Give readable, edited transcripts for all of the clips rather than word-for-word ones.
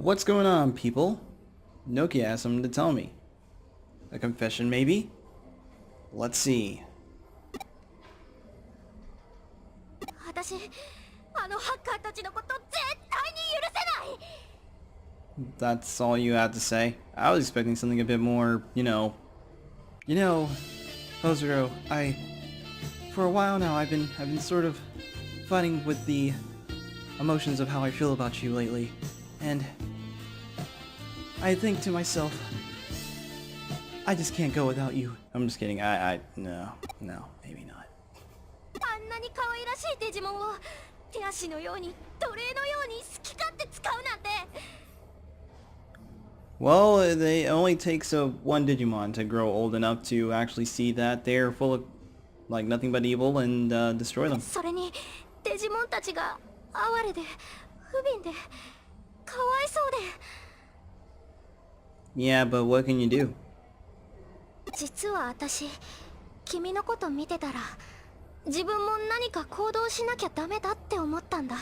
What's going on, people? Nokia has something to tell me. A confession, maybe? Let's see. 私、あのハッカーたちのこと絶対に許せない。 That's all you had to say? I was expecting something a bit more, Hozuro, for a while now I've been sort of fighting with the emotions of how I feel about you lately, and I think to myself, I just can't go without you. I'm just kidding. No, maybe not. あんなに可愛らしいデジモンを手足のように奴隷のように好き勝手使うなんて。 Well, it only takes one Digimon to grow old enough to actually see that they're full of, like, nothing but evil and destroy them. それにデジモンたちが哀れで不憫でかわいそうで。 Yeah, but what can you do? 実は私、君のこと見てたら自分も何か行動しなきゃダメだって思ったんだ。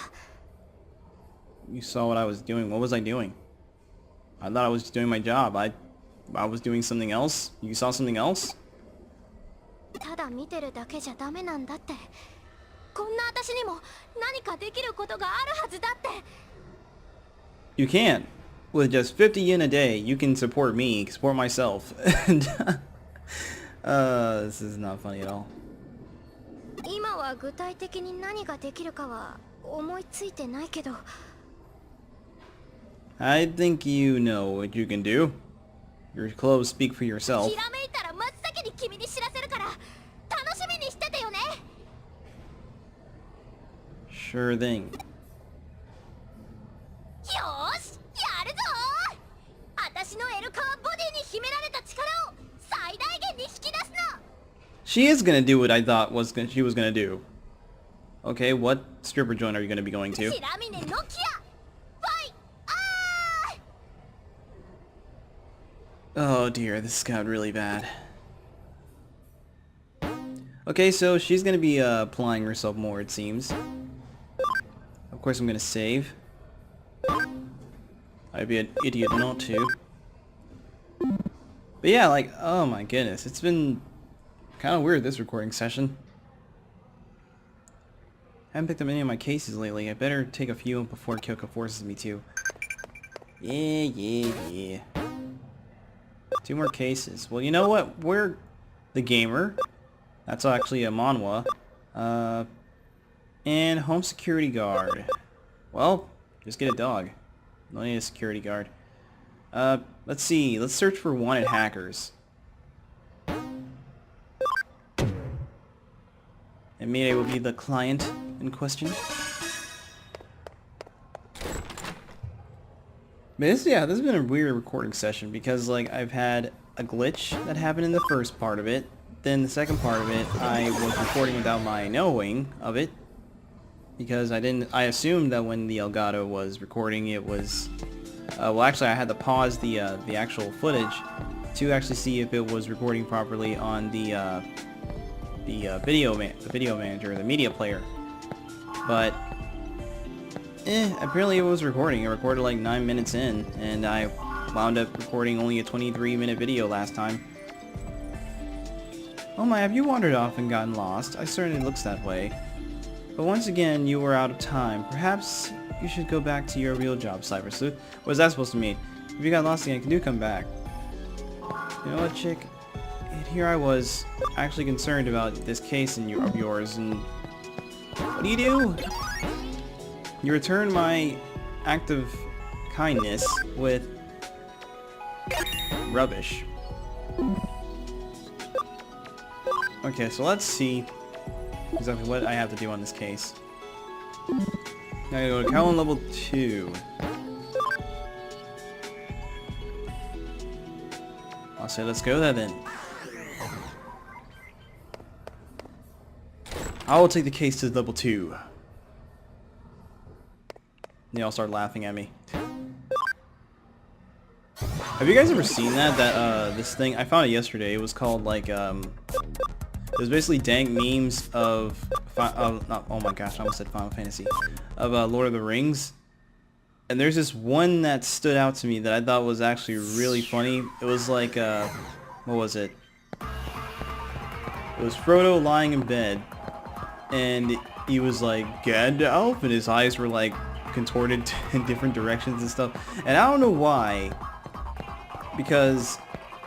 You saw what I was doing. What was I doing? I thought I was doing my job. I was doing something else. You saw something else? ただ見てるだけじゃダメなんだって。こんな私にも何かできることがあるはずだって。 You can't. With just 50 yen a day, you can support me, support myself. And this is not funny at all. 今は具体的に何ができるかは思いついてないけど。 I think you know what you can do. Your clothes speak for yourself. ひらめいたら真っ先に君に知らせるから楽しみにしててよね。 Sure thing. よーし、やるぞー。私のエルカワボディに秘められた力を最大限に引き出すの。 She is gonna do what I thought she was gonna do. Okay, what stripper joint are you gonna be going to? チラミネノキア。 Oh dear, this got really bad. Okay, so she's gonna be applying herself more, it seems. Of course I'm gonna save. I'd be an idiot not to. But yeah, like, oh my goodness, it's been kind of weird, this recording session. Haven't picked up any of my cases lately. I better take a few before Kyoko forces me to. Yeah. 2 more cases. Well, you know what? We're the gamer. That's actually a manhwa. And home security guard. Well, just get a dog. No need a security guard. Let's see. Let's search for wanted hackers. And Mire will be the client in question. But this has been a weird recording session because, like, I've had a glitch that happened in the first part of it. Then the second part of it, I was recording without my knowing of it. Because I assumed that when the Elgato was recording, it was... well, actually, I had to pause the actual footage to actually see if it was recording properly on the video manager, the media player. But... apparently it was recording. It recorded like 9 minutes in, and I wound up recording only a 23-minute video last time. Oh my, have you wandered off and gotten lost? I certainly looks that way. But once again, you were out of time. Perhaps you should go back to your real job, Cyber Sleuth. What is that supposed to mean? If you got lost again, do come back. You know what, chick? Here I was, actually concerned about this case of yours, and... What do you do? You return my act of kindness with rubbish. Okay, so let's see exactly what I have to do on this case. I gotta go to Kowloon level 2. I'll say let's go there then. I will take the case to level 2. They all start laughing at me. Have you guys ever seen that this thing? I found it yesterday. It was called like it was basically dank memes of oh my gosh, I almost said Final Fantasy, of Lord of the Rings. And there's this one that stood out to me that I thought was actually really funny. It was like, what was it? It was Frodo lying in bed, and he was like, Gandalf, and his eyes were like contorted in different directions and stuff. And I don't know why, because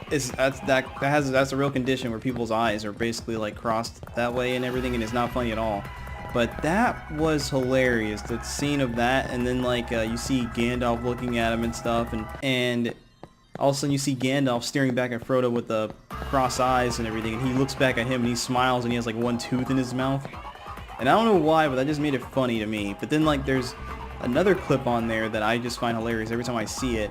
that's a real condition where people's eyes are basically like crossed that way and everything, and it's not funny at all. But that was hilarious, the scene of that, and then like you see Gandalf looking at him and stuff, and all of a sudden you see Gandalf staring back at Frodo with the cross eyes and everything, and he looks back at him and he smiles and he has like one tooth in his mouth. And I don't know why, but that just made it funny to me. But then like there's another clip on there that I just find hilarious every time I see it,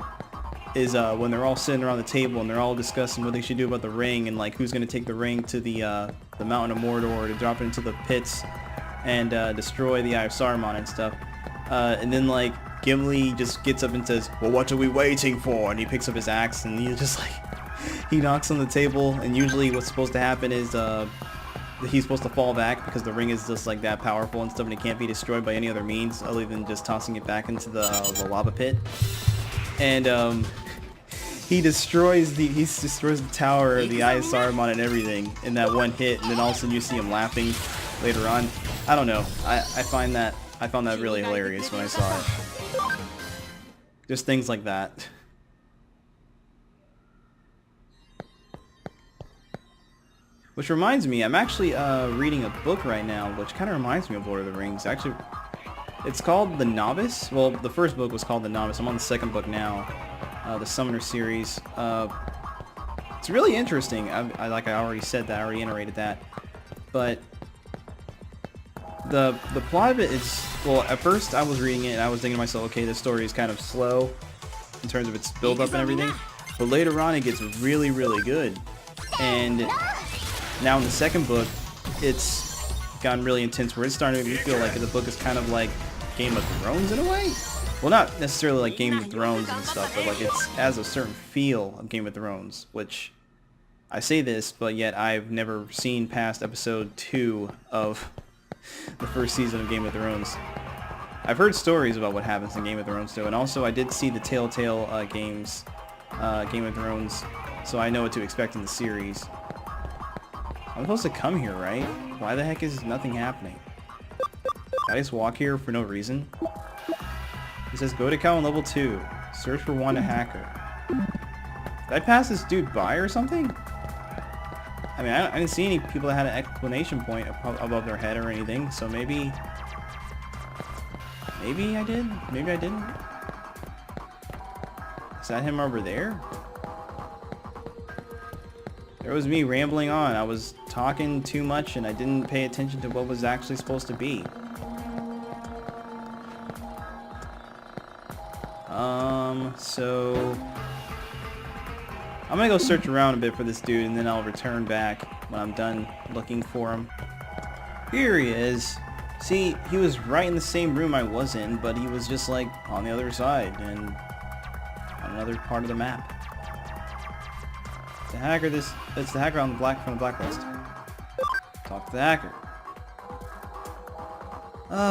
is when they're all sitting around the table and they're all discussing what they should do about the ring, and like who's going to take the ring to the Mountain of Mordor to drop it into the pits and destroy the Eye of Saruman and stuff. And then like Gimli just gets up and says, well, what are we waiting for? And he picks up his axe and he's just like, he knocks on the table, and usually what's supposed to happen is he's supposed to fall back because the ring is just like that powerful and stuff, and it can't be destroyed by any other means other than just tossing it back into the lava pit. And he destroys the tower of the Eye of Saruman and everything in that one hit, and then all of a sudden you see him laughing later on. I don't know. I found that really hilarious when I saw it. Just things like that. Which reminds me, I'm actually reading a book right now, which kind of reminds me of Lord of the Rings. Actually, it's called The Novice. Well, the first book was called The Novice. I'm on the second book now, the Summoner series. It's really interesting. Like I already said that, I already iterated that. But the plot of it is, well, at first I was reading it and I was thinking to myself, okay, this story is kind of slow in terms of its build up and everything. But later on it gets really, really good. And now in the second book, it's gotten really intense where it's starting to make me feel like the book is kind of like Game of Thrones in a way. Well, not necessarily like Game of Thrones and stuff, but like it has a certain feel of Game of Thrones, which I say this, but yet I've never seen past episode 2 of the first season of Game of Thrones. I've heard stories about what happens in Game of Thrones too, and also I did see the Telltale games, Game of Thrones, so I know what to expect in the series. I'm supposed to come here, right? Why the heck is nothing happening? Did I just walk here for no reason? It says go to Cowan level 2. Search for Wanda Hacker. Did I pass this dude by or something? I mean, I didn't see any people that had an exclamation point above their head or anything, so maybe I did? Maybe I didn't? Is that him over there? There was me rambling on. I was talking too much and I didn't pay attention to what was actually supposed to be. So I'm gonna go search around a bit for this dude and then I'll return back when I'm done looking for him. Here he is. See, he was right in the same room I was in, but he was just like on the other side and on another part of the map. The hacker, it's the hacker on the from the blacklist. Talk to the hacker.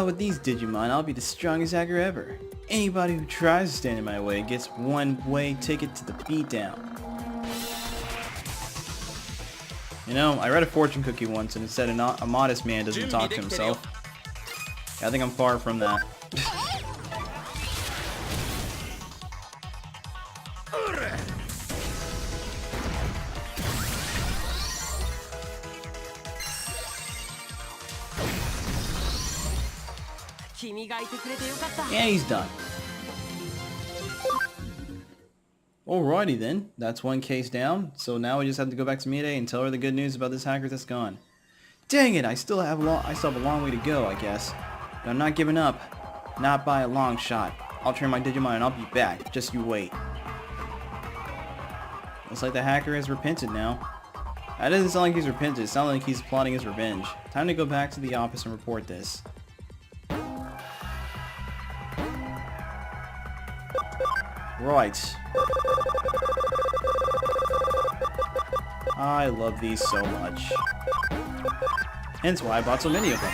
With these Digimon, I'll be the strongest hacker ever. Anybody who tries to stand in my way gets one-way ticket to the beatdown. You know, I read a fortune cookie once and it said a modest man doesn't talk to himself. I think I'm far from that. And he's done. Alrighty then, that's one case down. So now we just have to go back to Mayday and tell her the good news about this hacker that's gone. Dang it, I still have a long way to go, I guess. But I'm not giving up. Not by a long shot. I'll train my Digimon and I'll be back. Just you wait. Looks like the hacker has repented now. That doesn't sound like he's repented. It sounds like he's plotting his revenge. Time to go back to the office and report this. Right. I love these so much. Hence why I bought so many of them.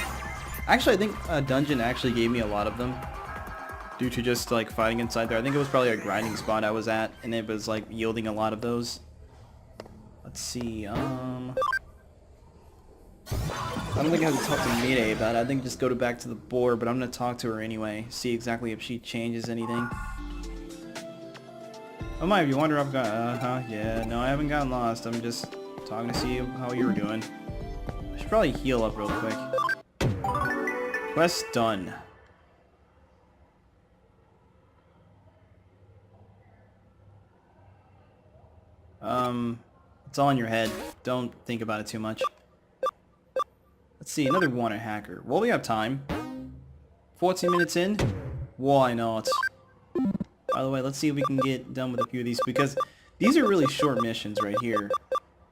Actually, I think a dungeon actually gave me a lot of them. due to just like fighting inside there. I think it was probably a grinding spot I was at, and it was like yielding a lot of those. Let's see, I don't think I have to talk to Mayday about it. I think just go back to the board, but I'm gonna talk to her anyway, see exactly if she changes anything. Oh my, if you wonder, I've got, yeah, no, I haven't gotten lost. I'm just talking to see how you were doing. I should probably heal up real quick. Quest done. It's all in your head. Don't think about it too much. Let's see, another wanted hacker. Well, we have time. 14 minutes in? Why not? By the way, let's see if we can get done with a few of these, because these are really short missions right here.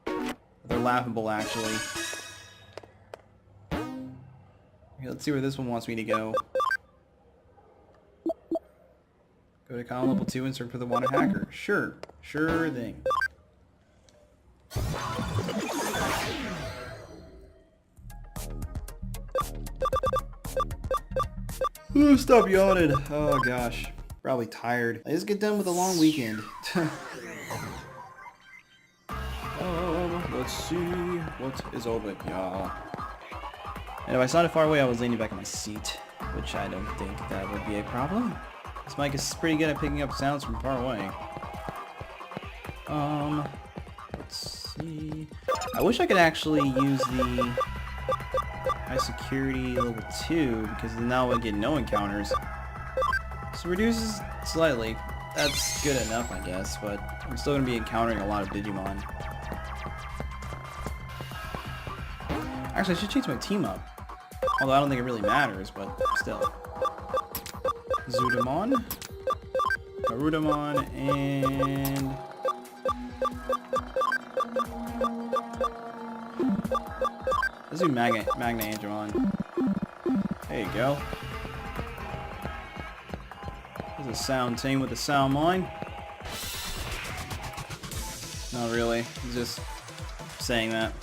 They're laughable, actually. Okay, let's see where this one wants me to go. Go to column level 2 and search for the wanted hacker. Sure. Sure thing. Ooh, stop yawning. Oh gosh. Probably tired. I just get done with a long weekend. Let's see what is over here. And if I sounded far away, I was leaning back in my seat, which I don't think that would be a problem. This mic is pretty good at picking up sounds from far away. Let's see. I wish I could actually use the high security level 2, because now I get no encounters. So reduces slightly. That's good enough, I guess, but I'm still going to be encountering a lot of Digimon. Actually, I should change my team up. Although I don't think it really matters, but still. Zudamon, Garudamon, and... let's do Magna Angemon. There you go. There's a sound team with a sound mind. Not really. He's just saying that.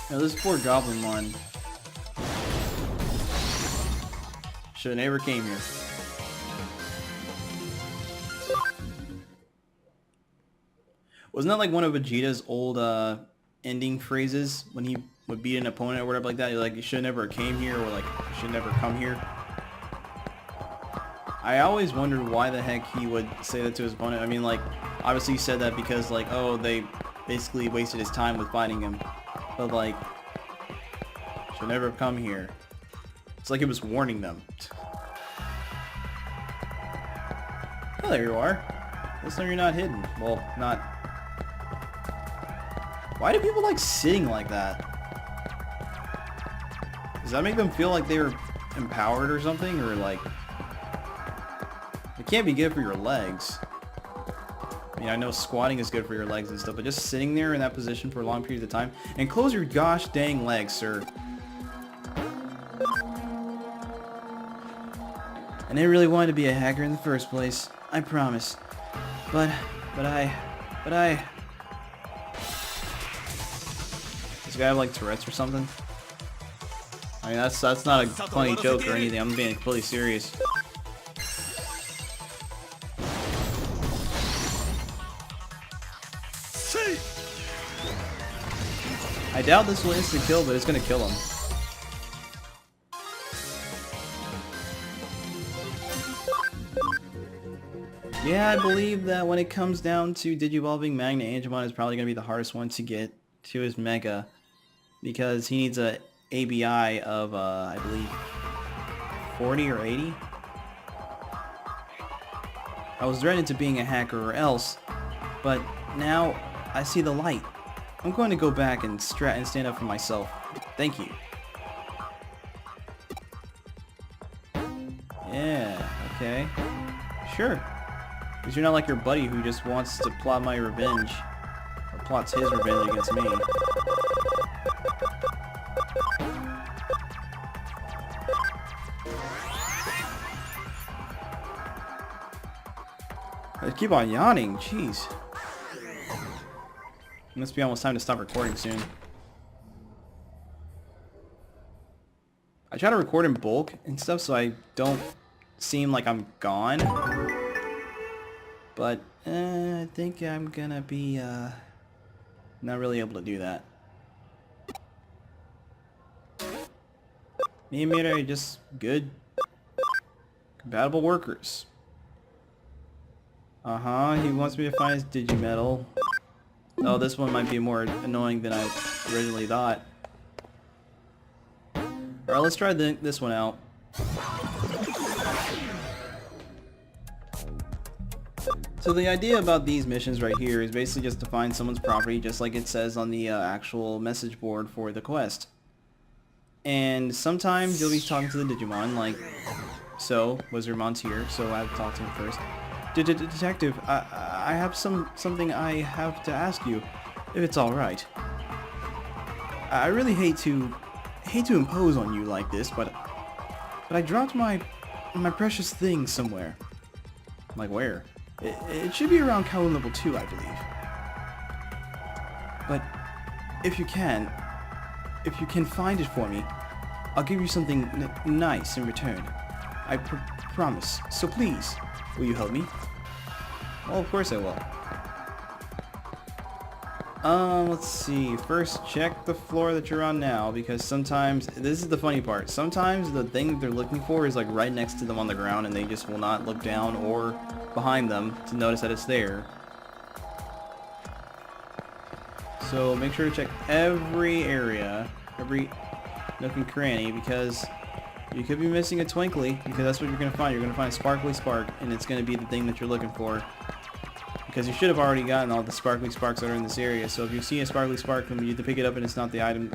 Now this poor Goblin one should have never came here. Wasn't that like one of Vegeta's old ending phrases when he would beat an opponent or whatever like that? You're like, you should never came here, or like, you should never come here. I always wondered why the heck he would say that to his opponent. I mean, like, obviously he said that because, like, oh, they basically wasted his time with fighting him. But, like, should never have come here. It's like it was warning them. Oh, there you are. This time you're not hidden. Well, not... Why do people like sitting like that? Does that make them feel like they were empowered or something? Or like... It can't be good for your legs. I mean, I know squatting is good for your legs and stuff, but just sitting there in that position for long periods of time... And close your gosh dang legs, sir. I never really wanted to be a hacker in the first place. I promise. But I... Does this guy have like Tourette's or something? I mean, that's not a funny joke or anything. I'm being completely serious. I doubt this will instant kill, but it's gonna kill him. Yeah, I believe that when it comes down to Digivolving, Magna Angemon is probably gonna be the hardest one to get to his Mega, because he needs a ABI of I believe 40 or 80. I was dreading to being a hacker or else, but now I see the light. I'm going to go back and stand up for myself. Thank you. Yeah, okay. Sure. Because you're not like your buddy who just wants to plot my revenge. Or plots his revenge against me. I keep on yawning, jeez. It must be almost time to stop recording soon. I try to record in bulk and stuff so I don't seem like I'm gone. But I think I'm gonna be not really able to do that. Me and Mira are just good, compatible workers. He wants me to find his Digimedal. Oh, this one might be more annoying than I originally thought. Alright, let's try this one out. So the idea about these missions right here is basically just to find someone's property, just like it says on the actual message board for the quest. And sometimes you'll be talking to the Digimon, like so. Wizardmon's here, so I have to talk to him first. Detective, I have something I have to ask you, if it's all right. I really hate to impose on you like this, but I dropped my precious thing somewhere. Like where? It should be around Kowloon level 2, I believe. But if you can find it for me, I'll give you something nice in return. I promise. So please, will you help me? Well, of course I will. Let's see. First, check the floor that you're on now, because sometimes, this is the funny part, sometimes the thing that they're looking for is like right next to them on the ground and they just will not look down or behind them to notice that it's there. So make sure to check every area, every nook and cranny, because you could be missing a twinkly, because that's what you're going to find. You're going to find a sparkly spark, and it's going to be the thing that you're looking for. Because you should have already gotten all the sparkly sparks that are in this area, so if you see a sparkly spark and you have to pick it up and it's not the item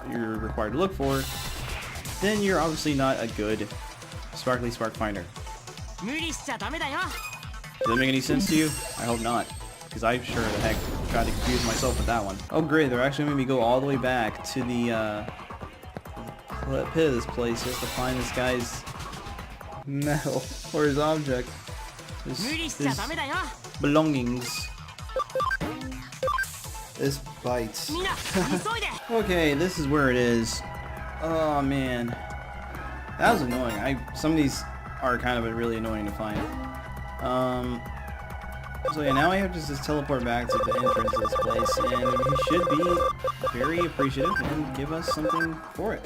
you're required to look for, then you're obviously not a good sparkly spark finder. Does that make any sense to you? I hope not, because I sure the heck tried to confuse myself with that one. Oh great, they're actually making me go all the way back to the pit of this place just to find this guy's medal, or his object. His belongings. This bites. Okay, this is where it is. Oh man, that was annoying. Some of these are kind of really annoying to find. So yeah, now I have to just teleport back to the entrance of this place, and he should be very appreciative and give us something for it.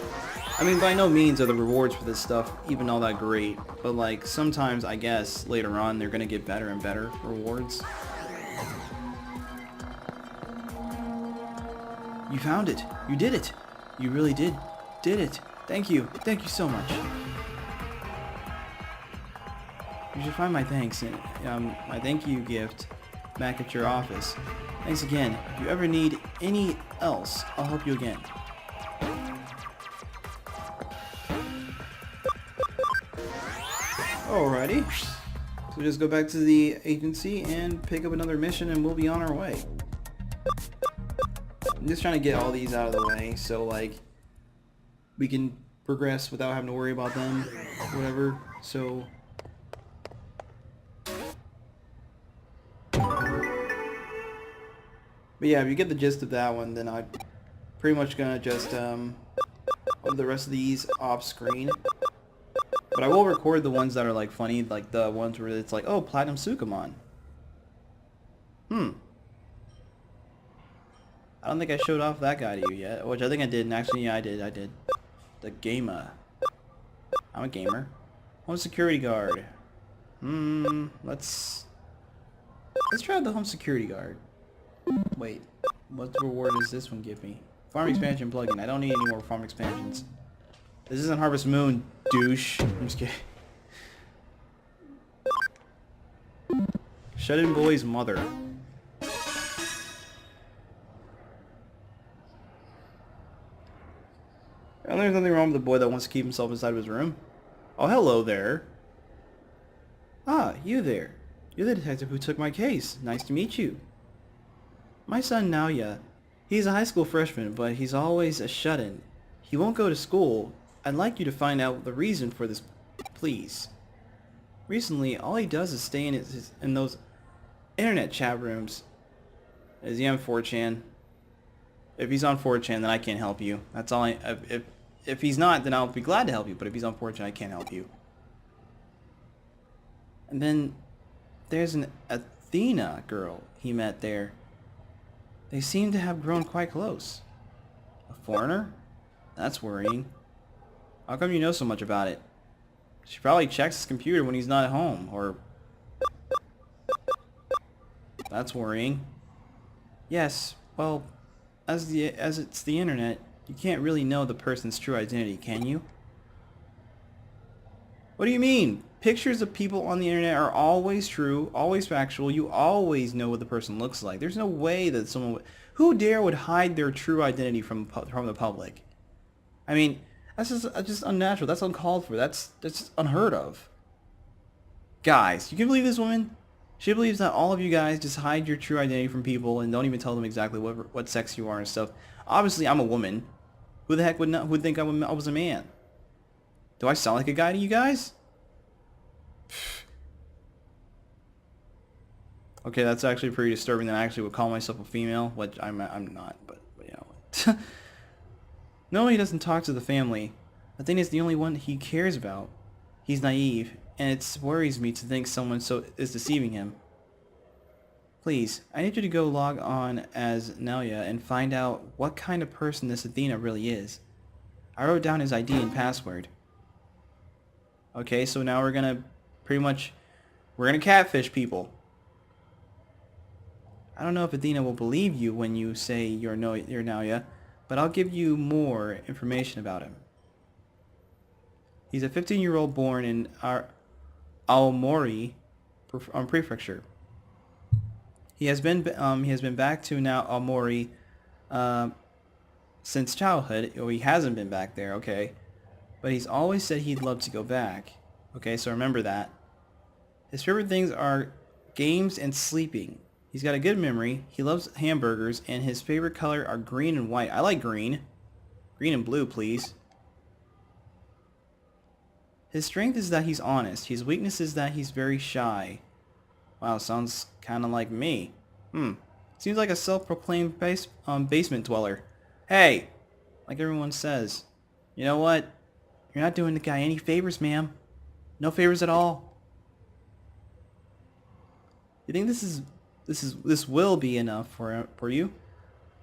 I mean, by no means are the rewards for this stuff even all that great, but like, sometimes I guess later on they're gonna get better and better rewards. You found it! You did it! You really did it! Thank you! Thank you so much! You should find my thanks and my thank you gift back at your office. Thanks again. If you ever need any else, I'll help you again. Alrighty. So just go back to the agency and pick up another mission and we'll be on our way. I'm just trying to get all these out of the way so like we can progress without having to worry about them, whatever. So but yeah, if you get the gist of that one, then I'm pretty much gonna just have the rest of these off screen. But I will record the ones that are like funny, like the ones where it's like, oh, Platinum Sukamon. I don't think I showed off that guy to you yet, which I think I did, and actually yeah, I did. The gamer. I'm a gamer. Home security guard. Let's try the home security guard. Wait, what reward does this one give me? Farm expansion plugin. I don't need any more farm expansions. This isn't Harvest Moon, douche. I'm just kidding. Shut-in boy's mother. And there's nothing wrong with the boy that wants to keep himself inside of his room. Oh, hello there. Ah, you there. You're the detective who took my case. Nice to meet you. My son Naoya. He's a high school freshman, but he's always a shut-in. He won't go to school. I'd like you to find out the reason for this, please. Recently, all he does is stay in those internet chat rooms. Is he on 4chan? If he's on 4chan, then I can't help you. That's all if if he's not, then I'll be glad to help you, but if he's unfortunate, I can't help you. And then there's an Athena girl he met there. They seem to have grown quite close. A foreigner? That's worrying. How come you know so much about it? She probably checks his computer when he's not at home, or... That's worrying. Yes, well, as it's the internet, you can't really know the person's true identity, can you? What do you mean? Pictures of people on the internet are always true, always factual. You always know what the person looks like. There's no way that someone would... Who dare would hide their true identity from the public? I mean, that's just unnatural. That's uncalled for. That's just unheard of. Guys, you can believe this woman? She believes that all of you guys just hide your true identity from people and don't even tell them exactly what sex you are and stuff. Obviously, I'm a woman. Who the heck would think I was a man? Do I sound like a guy to you guys? Okay, that's actually pretty disturbing that I actually would call myself a female, which I'm not, but you know. No, he doesn't talk to the family. Athena's the only one he cares about. He's naive, and it worries me to think someone is deceiving him. Please, I need you to go log on as Nelia and find out what kind of person this Athena really is. I wrote down his ID and password. Okay, so now we're gonna catfish people. I don't know if Athena will believe you when you say you're Nelia, but I'll give you more information about him. He's a 15-year-old born in Aomori Prefecture. He has been back to now Aomori since childhood. Or he hasn't been back there, okay? But he's always said he'd love to go back. Okay, so remember that. His favorite things are games and sleeping. He's got a good memory. He loves hamburgers, and his favorite color are green and white. I like green. Green and blue, please. His strength is that he's honest. His weakness is that he's very shy. Wow, sounds kind of like me. Seems like a self-proclaimed basement dweller. Hey! Like everyone says. You know what? You're not doing the guy any favors, ma'am. No favors at all. You think this will be enough for you?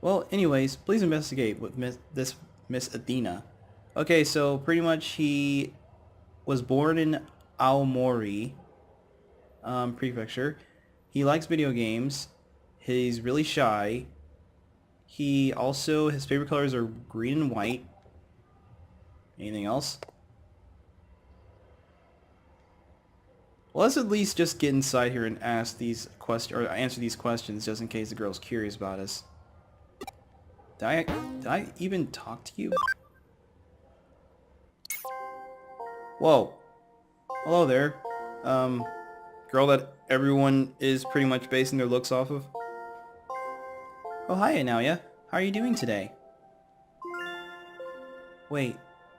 Well, anyways, please investigate with Miss Athena. Okay, so pretty much he was born in Aomori Prefecture. He likes video games. He's really shy. His favorite colors are green and white. Anything else? Well, let's at least just get inside here and ask these answer these questions just in case the girl's curious about us. Did I even talk to you? Whoa. Hello there. Girl that everyone is pretty much basing their looks off of. Oh, hi, Analia. How are you doing today? Wait,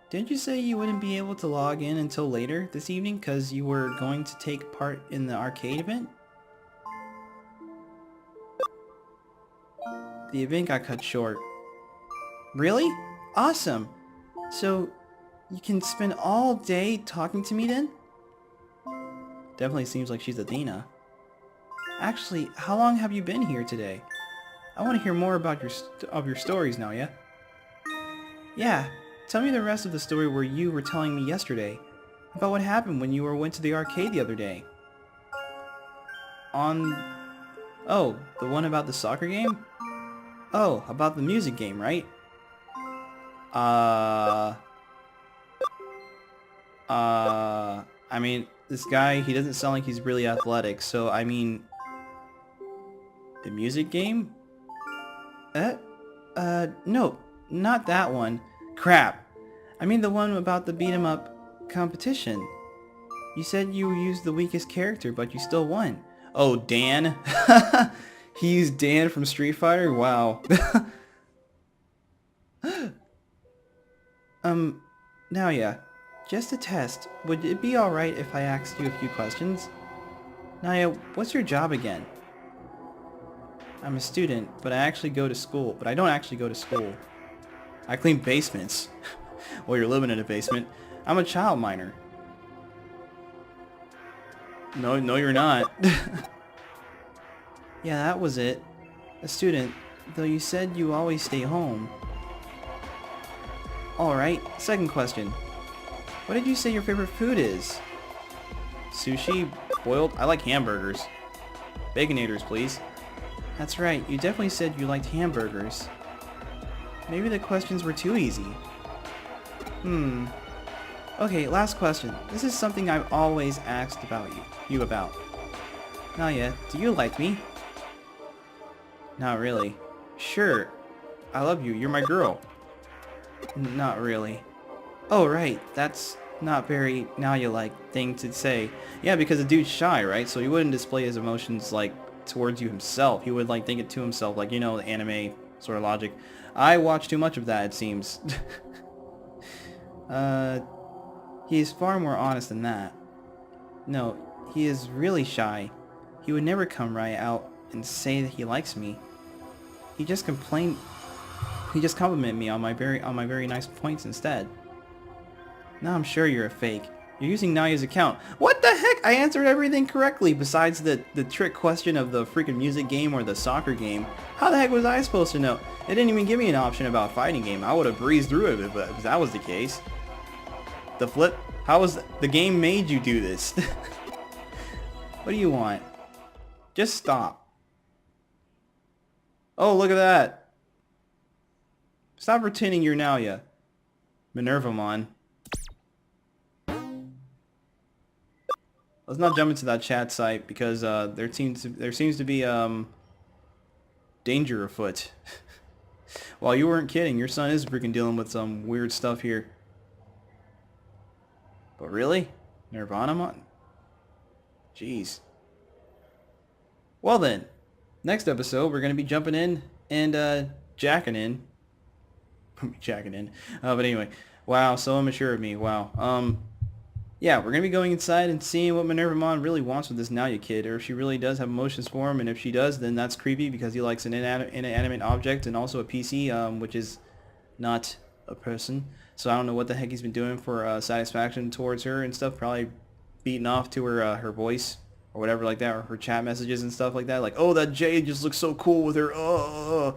didn't you say you wouldn't be able to log in until later this evening because you were going to take part in the arcade event? The event got cut short. Really? Awesome! So, you can spend all day talking to me then? Definitely seems like she's Athena. Actually, how long have you been here today? I want to hear more about your stories now, yeah? Yeah, tell me the rest of the story where you were telling me yesterday. About what happened when you went to the arcade the other day. Oh, the one about the soccer game? Oh, about the music game, right? I mean, this guy, he doesn't sound like he's really athletic, so I mean... The music game? No, not that one. Crap. I mean the one about the beat 'em up competition. You said you used the weakest character, but you still won. Oh, Dan? He used Dan from Street Fighter? Wow. Now yeah. Just a test. Would it be alright if I asked you a few questions? Naya, what's your job again? I'm a student, but I don't actually go to school. I clean basements. Well, you're living in a basement. I'm a child miner. No, no, you're not. Yeah, that was it. A student, though you said you always stay home. Alright, second question. What did you say your favorite food is? Sushi? Boiled? I like hamburgers. Baconators, please. That's right, you definitely said you liked hamburgers. Maybe the questions were too easy. Okay, last question. This is something I've always asked about you about. Nadia, do you like me? Not really. Sure. I love you. You're my girl. Not really. Oh, right. That's not very Nadia-like thing to say. Yeah, because the dude's shy, right? So he wouldn't display his emotions, like, towards you himself. He would, like, think it to himself, like, you know, the anime sort of logic. I watch too much of that, it seems. He is far more honest than that. No, he is really shy. He would never come right out and say that he likes me. He just complimented me on my very nice points instead. Now I'm sure you're a fake. You're using Nadia's account. What the heck? I answered everything correctly besides the trick question of the freaking music game or the soccer game. How the heck was I supposed to know? It didn't even give me an option about fighting game. I would have breezed through it if that was the case. The flip? How was the game made you do this? What do you want? Just stop. Oh, look at that. Stop pretending you're Nadia. Minervamon. Let's not jump into that chat site because there seems to be danger afoot. Well, you weren't kidding. Your son is freaking dealing with some weird stuff here. But really? Nirvanamon? Jeez. Well then, next episode we're going to be jumping in and jacking in. Jacking in. But anyway, wow, so immature of me. Wow. Yeah, we're going to be going inside and seeing what Minervamon really wants with this Nalia kid, or if she really does have emotions for him, and if she does, then that's creepy because he likes an inanimate object and also a PC, which is not a person. So I don't know what the heck he's been doing for satisfaction towards her and stuff, probably beating off to her her voice or whatever like that, or her chat messages and stuff like that, like, oh, that Jade just looks so cool with her, oh.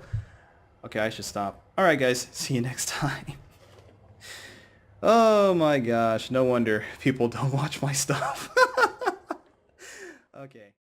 Okay, I should stop. Alright guys, see you next time. Oh my gosh, no wonder people don't watch my stuff. Okay.